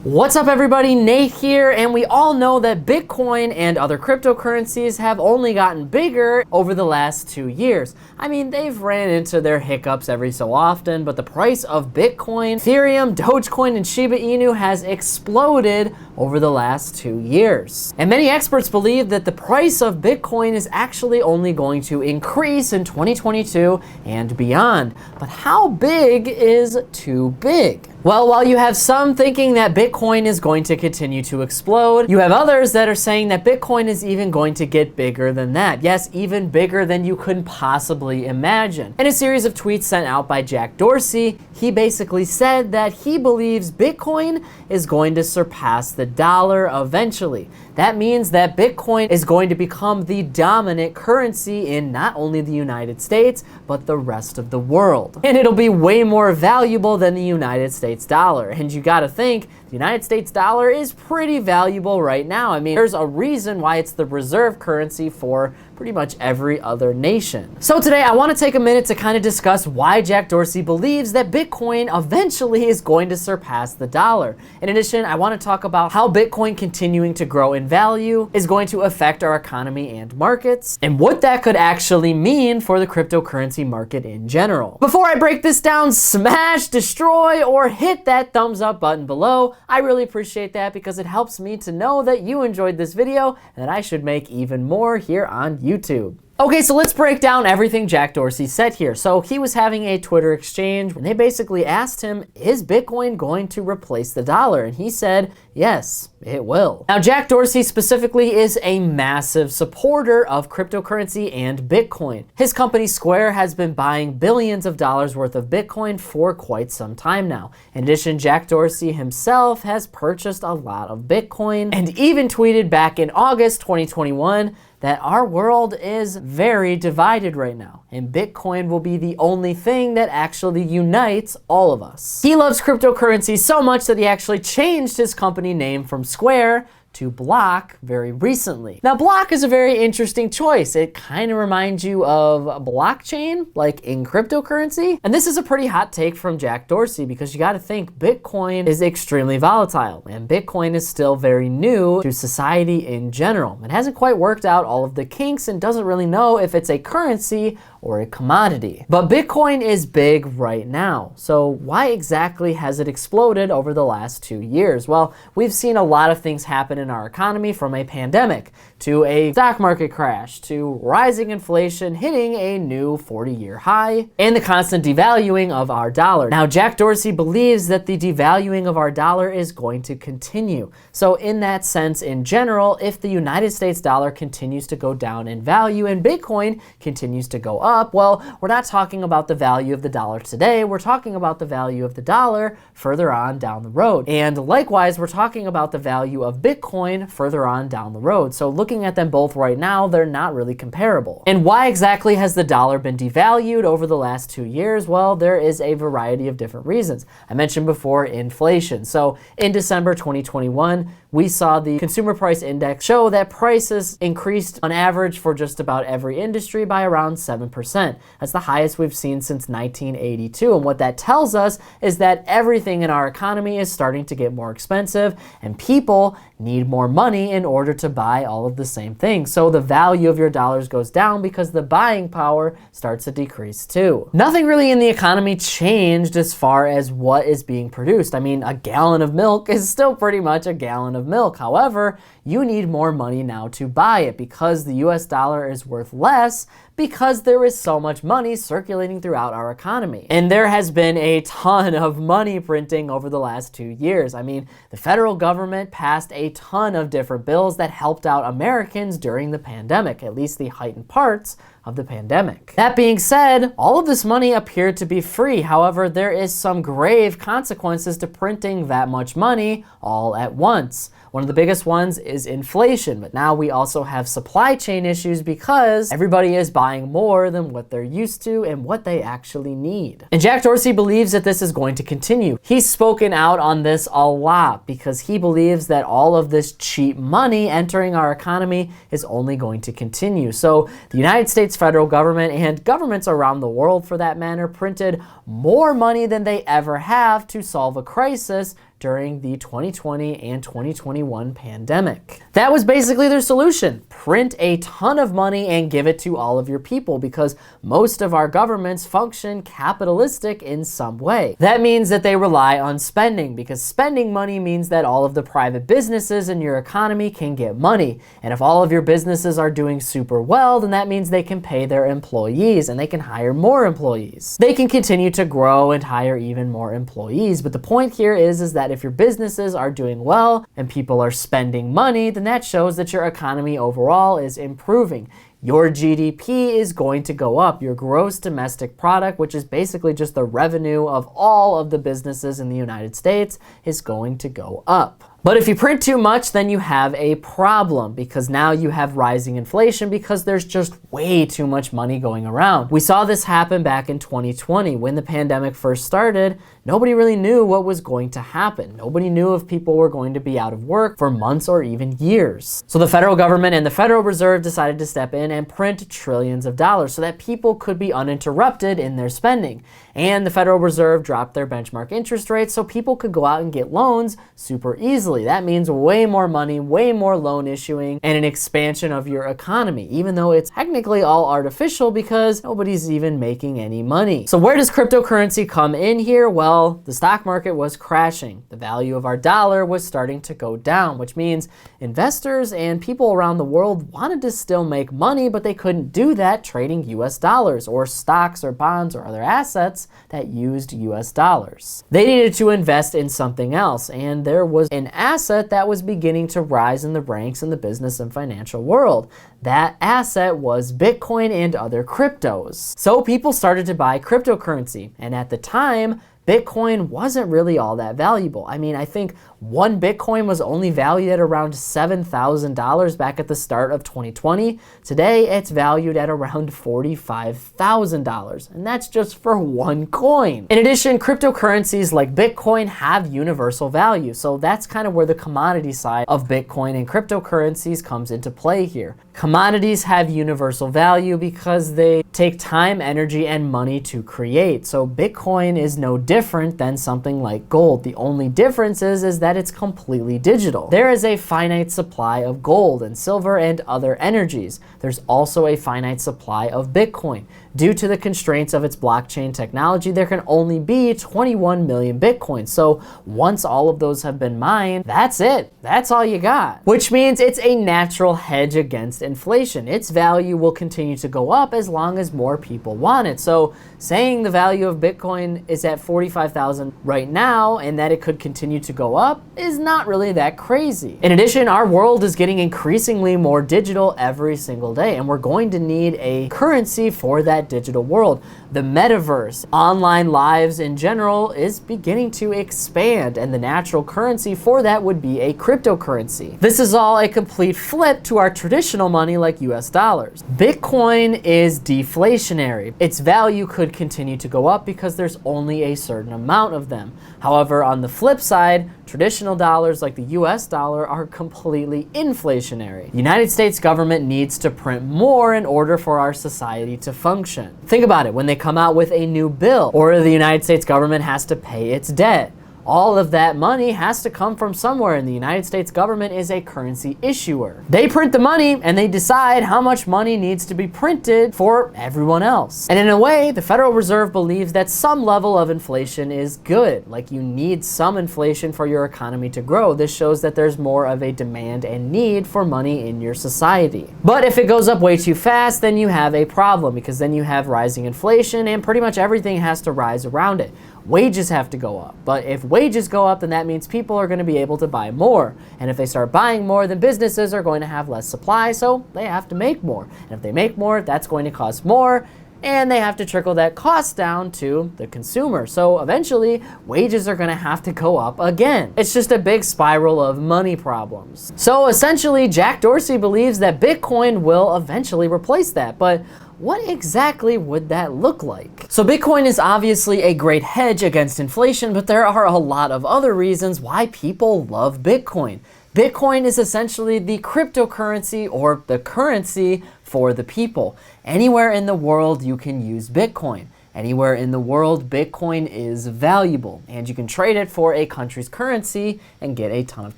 What's up everybody, Nate here, and we all know that Bitcoin and other cryptocurrencies have only gotten bigger over the last 2 years. I mean, they've ran into their hiccups every so often, but the price of Bitcoin, Ethereum, Dogecoin, and Shiba Inu has exploded over the last 2 years. And many experts believe that the price of Bitcoin is actually only going to increase in 2022 and beyond. But how big is too big? Well, while you have some thinking that Bitcoin is going to continue to explode, you have others that are saying that Bitcoin is even going to get bigger than that. Yes, even bigger than you could possibly imagine. In a series of tweets sent out by Jack Dorsey, he basically said that he believes Bitcoin is going to surpass the dollar eventually. That means that Bitcoin is going to become the dominant currency in not only the United States, but the rest of the world. And it'll be way more valuable than the United States dollar. And you gotta think, the United States dollar is pretty valuable right now. I mean, there's a reason why it's the reserve currency for pretty much every other nation. So today I wanna take a minute to kind of discuss why Jack Dorsey believes that Bitcoin eventually is going to surpass the dollar. In addition, I wanna talk about how Bitcoin continuing to grow in value is going to affect our economy and markets, and what that could actually mean for the cryptocurrency market in general. Before I break this down, smash, destroy, or hit that thumbs up button below. I really appreciate that because it helps me to know that you enjoyed this video and that I should make even more here on YouTube. Okay, so let's break down everything Jack Dorsey said here. So he was having a Twitter exchange and they basically asked him, is Bitcoin going to replace the dollar? And he said, yes, it will. Now, Jack Dorsey specifically is a massive supporter of cryptocurrency and Bitcoin. His company Square has been buying billions of dollars worth of Bitcoin for quite some time now. In addition, Jack Dorsey himself has purchased a lot of Bitcoin and even tweeted back in August 2021 that our world is very divided right now, and Bitcoin will be the only thing that actually unites all of us. He loves cryptocurrency so much that he actually changed his company name from Square to Block very recently. Now, Block is a very interesting choice. It kind of reminds you of blockchain, like in cryptocurrency. And this is a pretty hot take from Jack Dorsey because you got to think Bitcoin is extremely volatile and Bitcoin is still very new to society in general. It hasn't quite worked out all of the kinks and doesn't really know if it's a currency or a commodity. But Bitcoin is big right now. So why exactly has it exploded over the last 2 years? Well, we've seen a lot of things happen in our economy, from a pandemic to a stock market crash to rising inflation hitting a new 40-year high and the constant devaluing of our dollar. Now, Jack Dorsey believes that the devaluing of our dollar is going to continue. So in that sense, in general, if the United States dollar continues to go down in value and Bitcoin continues to go up, well, we're not talking about the value of the dollar today, we're talking about the value of the dollar further on down the road. And likewise, we're talking about the value of Bitcoin further on down the road. So looking at them both right now, they're not really comparable. And why exactly has the dollar been devalued over the last 2 years? Well, there is a variety of different reasons. I mentioned before inflation. So in December 2021, we saw the consumer price index show that prices increased on average for just about every industry by around 7%. That's the highest we've seen since 1982. And what that tells us is that everything in our economy is starting to get more expensive and people need more money in order to buy all of the same things. So the value of your dollars goes down because the buying power starts to decrease too. Nothing really in the economy changed as far as what is being produced. I mean, a gallon of milk is still pretty much a gallon of milk. However, you need more money now to buy it because the US dollar is worth less because there is so much money circulating throughout our economy. And there has been a ton of money printing over the last 2 years. I mean, the federal government passed a ton of different bills that helped out Americans during the pandemic, at least the heightened parts of the pandemic. That being said, all of this money appeared to be free. However, there is some grave consequences to printing that much money all at once. One of the biggest ones is inflation, but now we also have supply chain issues because everybody is buying more than what they're used to and what they actually need. And Jack Dorsey believes that this is going to continue. He's spoken out on this a lot because he believes that all of this cheap money entering our economy is only going to continue. So the United States federal government and governments around the world for that matter printed more money than they ever have to solve a crisis during the 2020 and 2021 pandemic. That was basically their solution. Print a ton of money and give it to all of your people, because most of our governments function capitalistic in some way. That means that they rely on spending, because spending money means that all of the private businesses in your economy can get money. And if all of your businesses are doing super well, then that means they can pay their employees and they can hire more employees. They can continue to grow and hire even more employees. But the point here is that if your businesses are doing well and people are spending money, then that shows that your economy overall is improving. Your GDP is going to go up. Your gross domestic product, which is basically just the revenue of all of the businesses in the United States, is going to go up. But if you print too much, then you have a problem, because now you have rising inflation because there's just way too much money going around. We saw this happen back in 2020 when the pandemic first started. Nobody really knew what was going to happen. Nobody knew if people were going to be out of work for months or even years. So the federal government and the Federal Reserve decided to step in and print trillions of dollars so that people could be uninterrupted in their spending. And the Federal Reserve dropped their benchmark interest rates so people could go out and get loans super easily. That means way more money, way more loan issuing, and an expansion of your economy, even though it's technically all artificial because nobody's even making any money. So where does cryptocurrency come in here? Well, the stock market was crashing. The value of our dollar was starting to go down, which means investors and people around the world wanted to still make money, but they couldn't do that trading US dollars or stocks or bonds or other assets that used US dollars. They needed to invest in something else, and there was an asset that was beginning to rise in the ranks in the business and financial world. That asset was Bitcoin and other cryptos. So people started to buy cryptocurrency, and at the time, Bitcoin wasn't really all that valuable. I mean, I think one Bitcoin was only valued at around $7,000 back at the start of 2020. Today, it's valued at around $45,000, and that's just for one coin. In addition, cryptocurrencies like Bitcoin have universal value, so that's kind of where the commodity side of Bitcoin and cryptocurrencies comes into play here. Commodities have universal value because they take time, energy, and money to create. So Bitcoin is no different than something like gold. The only difference is that it's completely digital. There is a finite supply of gold and silver and other energies. There's also a finite supply of Bitcoin. Due to the constraints of its blockchain technology, there can only be 21 million Bitcoins. So once all of those have been mined, that's it. That's all you got. Which means it's a natural hedge against inflation. Its value will continue to go up as long as more people want it. So saying the value of Bitcoin is at 45,000 right now and that it could continue to go up is not really that crazy. In addition, our world is getting increasingly more digital every single day, and we're going to need a currency for that digital world. The metaverse, online lives in general, is beginning to expand, and the natural currency for that would be a cryptocurrency. This is all a complete flip to our traditional money like US dollars. Bitcoin is deflationary. Its value could continue to go up because there's only a certain amount of them. However, on the flip side, traditional dollars like the US dollar are completely inflationary. The United States government needs to print more in order for our society to function. Think about it, when they come out with a new bill, or the United States government has to pay its debt, all of that money has to come from somewhere, and the United States government is a currency issuer. They print the money and they decide how much money needs to be printed for everyone else. And in a way, the Federal Reserve believes that some level of inflation is good. Like, you need some inflation for your economy to grow. This shows that there's more of a demand and need for money in your society. But if it goes up way too fast, then you have a problem, because then you have rising inflation and pretty much everything has to rise around it. Wages have to go up. But if wages go up, then that means people are going to be able to buy more. And if they start buying more, then businesses are going to have less supply, so they have to make more. And if they make more, that's going to cost more, and they have to trickle that cost down to the consumer. So eventually, wages are going to have to go up again. It's just a big spiral of money problems. So essentially, Jack Dorsey believes that Bitcoin will eventually replace that. But what exactly would that look like? So Bitcoin is obviously a great hedge against inflation, but there are a lot of other reasons why people love Bitcoin. Bitcoin is essentially the cryptocurrency, or the currency for the people. Anywhere in the world you can use Bitcoin. Anywhere in the world, Bitcoin is valuable, and you can trade it for a country's currency and get a ton of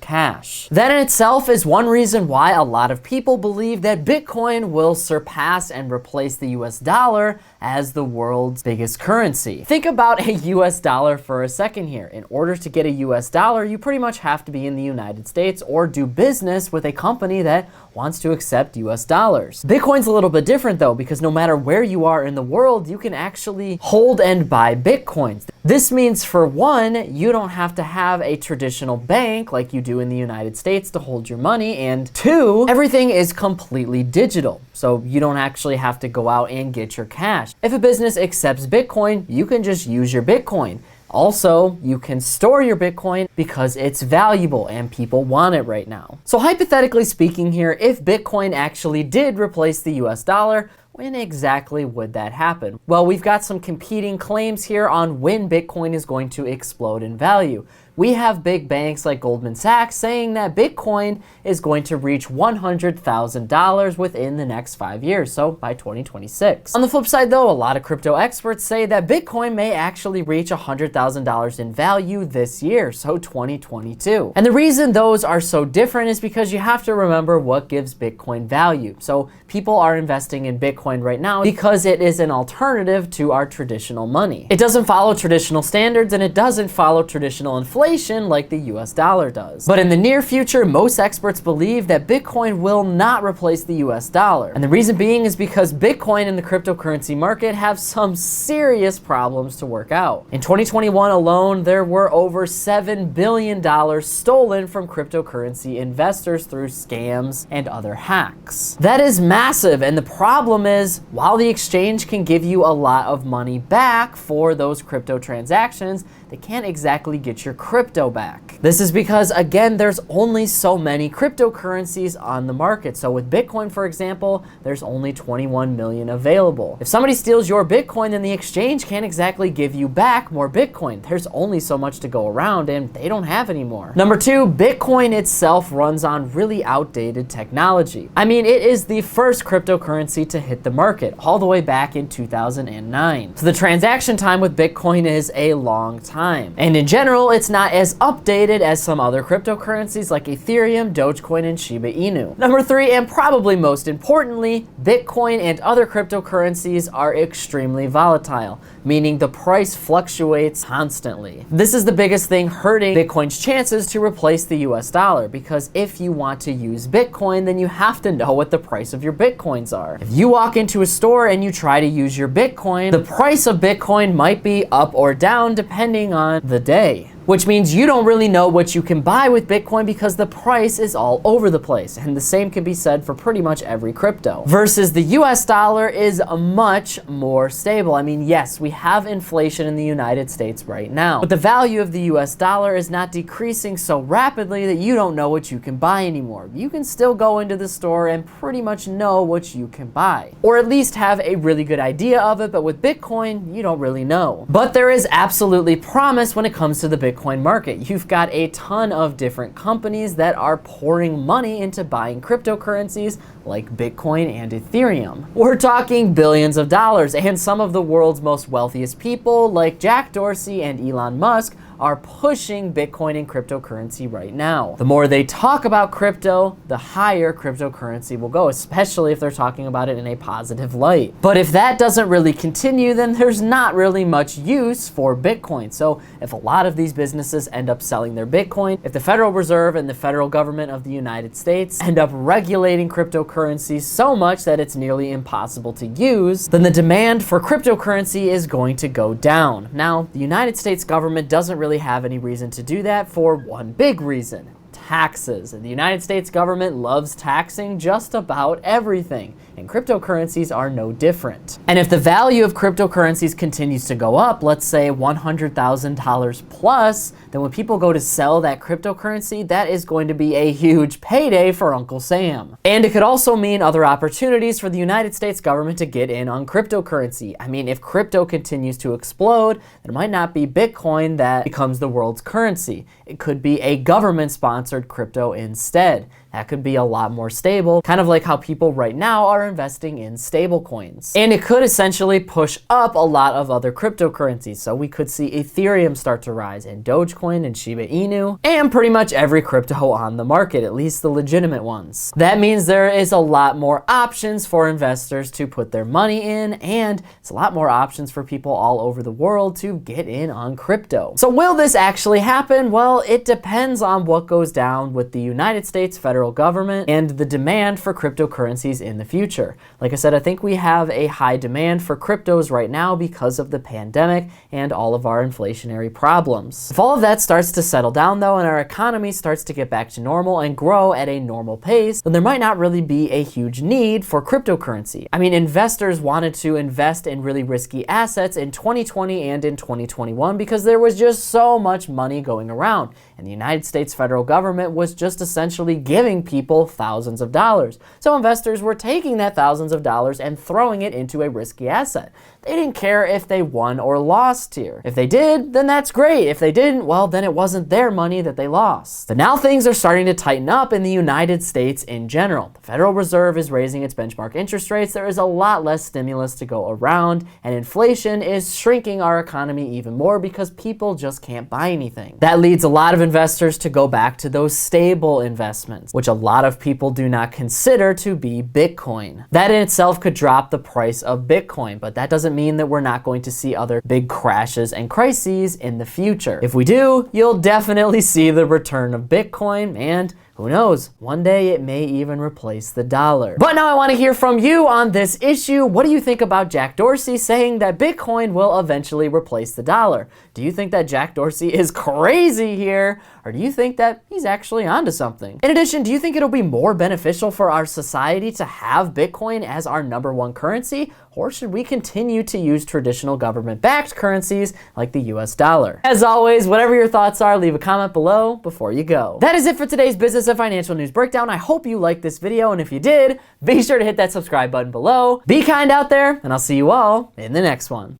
cash. That in itself is one reason why a lot of people believe that Bitcoin will surpass and replace the US dollar as the world's biggest currency. Think about a US dollar for a second here. In order to get a US dollar, you pretty much have to be in the United States or do business with a company that wants to accept US dollars. Bitcoin's a little bit different though, because no matter where you are in the world, you can actually hold and buy Bitcoins. This means, for one, you don't have to have a traditional bank like you do in the United States to hold your money, and two, everything is completely digital, so you don't actually have to go out and get your cash. If a business accepts Bitcoin, you can just use your Bitcoin. Also, you can store your Bitcoin because it's valuable and people want it right now. So hypothetically speaking here, if Bitcoin actually did replace the US dollar, when exactly would that happen? Well, we've got some competing claims here on when Bitcoin is going to explode in value. We have big banks like Goldman Sachs saying that Bitcoin is going to reach $100,000 within the next 5 years, so by 2026. On the flip side though, a lot of crypto experts say that Bitcoin may actually reach $100,000 in value this year, so 2022. And the reason those are so different is because you have to remember what gives Bitcoin value. So people are investing in Bitcoin right now because it is an alternative to our traditional money. It doesn't follow traditional standards and it doesn't follow traditional inflation like the US dollar does. But in the near future, most experts believe that Bitcoin will not replace the US dollar. And the reason being is because Bitcoin and the cryptocurrency market have some serious problems to work out. In 2021 alone, there were over $7 billion stolen from cryptocurrency investors through scams and other hacks. That is massive, and the problem is, while the exchange can give you a lot of money back for those crypto transactions, they can't exactly get your crypto back. This is because, again, there's only so many cryptocurrencies on the market. So with Bitcoin, for example, there's only 21 million available. If somebody steals your Bitcoin, then the exchange can't exactly give you back more Bitcoin. There's only so much to go around, and they don't have any more. Number two, Bitcoin itself runs on really outdated technology. I mean, it is the first cryptocurrency to hit the market all the way back in 2009. So the transaction time with Bitcoin is a long time. And in general, it's not as updated as some other cryptocurrencies like Ethereum, Dogecoin, and Shiba Inu. Number three, and probably most importantly, Bitcoin and other cryptocurrencies are extremely volatile, meaning the price fluctuates constantly. This is the biggest thing hurting Bitcoin's chances to replace the US dollar, because if you want to use Bitcoin, then you have to know what the price of your Bitcoins are. If you walk into a store and you try to use your Bitcoin, the price of Bitcoin might be up or down depending on the day, which means you don't really know what you can buy with Bitcoin because the price is all over the place. And the same can be said for pretty much every crypto. Versus the US dollar is much more stable. I mean, yes, we have inflation in the United States right now, but the value of the US dollar is not decreasing so rapidly that you don't know what you can buy anymore. You can still go into the store and pretty much know what you can buy, or at least have a really good idea of it, but with Bitcoin, you don't really know. But there is absolutely promise when it comes to the Bitcoin market. You've got a ton of different companies that are pouring money into buying cryptocurrencies like Bitcoin and Ethereum. We're talking billions of dollars, and some of the world's most wealthiest people like Jack Dorsey and Elon Musk are pushing Bitcoin and cryptocurrency right now. The more they talk about crypto, the higher cryptocurrency will go, especially if they're talking about it in a positive light. But if that doesn't really continue, then there's not really much use for Bitcoin. So if a lot of these businesses end up selling their Bitcoin, if the Federal Reserve and the federal government of the United States end up regulating cryptocurrency so much that it's nearly impossible to use, then the demand for cryptocurrency is going to go down. Now, the United States government doesn't really have any reason to do that for one big reason: taxes. And the United States government loves taxing just about everything, and cryptocurrencies are no different. And if the value of cryptocurrencies continues to go up, let's say $100,000 plus, then when people go to sell that cryptocurrency, that is going to be a huge payday for Uncle Sam. And it could also mean other opportunities for the United States government to get in on cryptocurrency. I mean, if crypto continues to explode, it might not be Bitcoin that becomes the world's currency. It could be a government-sponsored crypto instead. that could be a lot more stable, kind of like how people right now are investing in stable coins. And it could essentially push up a lot of other cryptocurrencies. So we could see Ethereum start to rise, and Dogecoin and Shiba Inu, and pretty much every crypto on the market, at least the legitimate ones. That means there is a lot more options for investors to put their money in, and it's a lot more options for people all over the world to get in on crypto. So will this actually happen? Well, it depends on what goes down with the United States federal government and the demand for cryptocurrencies in the future. Like I said, I think we have a high demand for cryptos right now because of the pandemic and all of our inflationary problems. If all of that starts to settle down though, and our economy starts to get back to normal and grow at a normal pace, then there might not really be a huge need for cryptocurrency. I mean, investors wanted to invest in really risky assets in 2020 and in 2021 because there was just so much money going around, and the United States federal government was just essentially giving people thousands of dollars. So investors were taking that thousands of dollars and throwing it into a risky asset. They didn't care if they won or lost here. If they did, then that's great. If they didn't, well, then it wasn't their money that they lost. But now things are starting to tighten up in the United States in general. The Federal Reserve is raising its benchmark interest rates. There is a lot less stimulus to go around, and inflation is shrinking our economy even more because people just can't buy anything. That leads a lot of investors to go back to those stable investments, which a lot of people do not consider to be Bitcoin. That in itself could drop the price of Bitcoin, but that doesn't mean that we're not going to see other big crashes and crises in the future. If we do, you'll definitely see the return of Bitcoin, and who knows, one day it may even replace the dollar. But now I want to hear from you on this issue. What do you think about Jack Dorsey saying that Bitcoin will eventually replace the dollar? Do you think that Jack Dorsey is crazy here, or do you think that he's actually onto something? In addition, do you think it'll be more beneficial for our society to have Bitcoin as our #1 currency, or should we continue to use traditional government-backed currencies like the US dollar? As always, whatever your thoughts are, leave a comment below before you go. That is it for today's business and financial news breakdown. I hope you liked this video, and if you did, be sure to hit that subscribe button below. Be kind out there, and I'll see you all in the next one.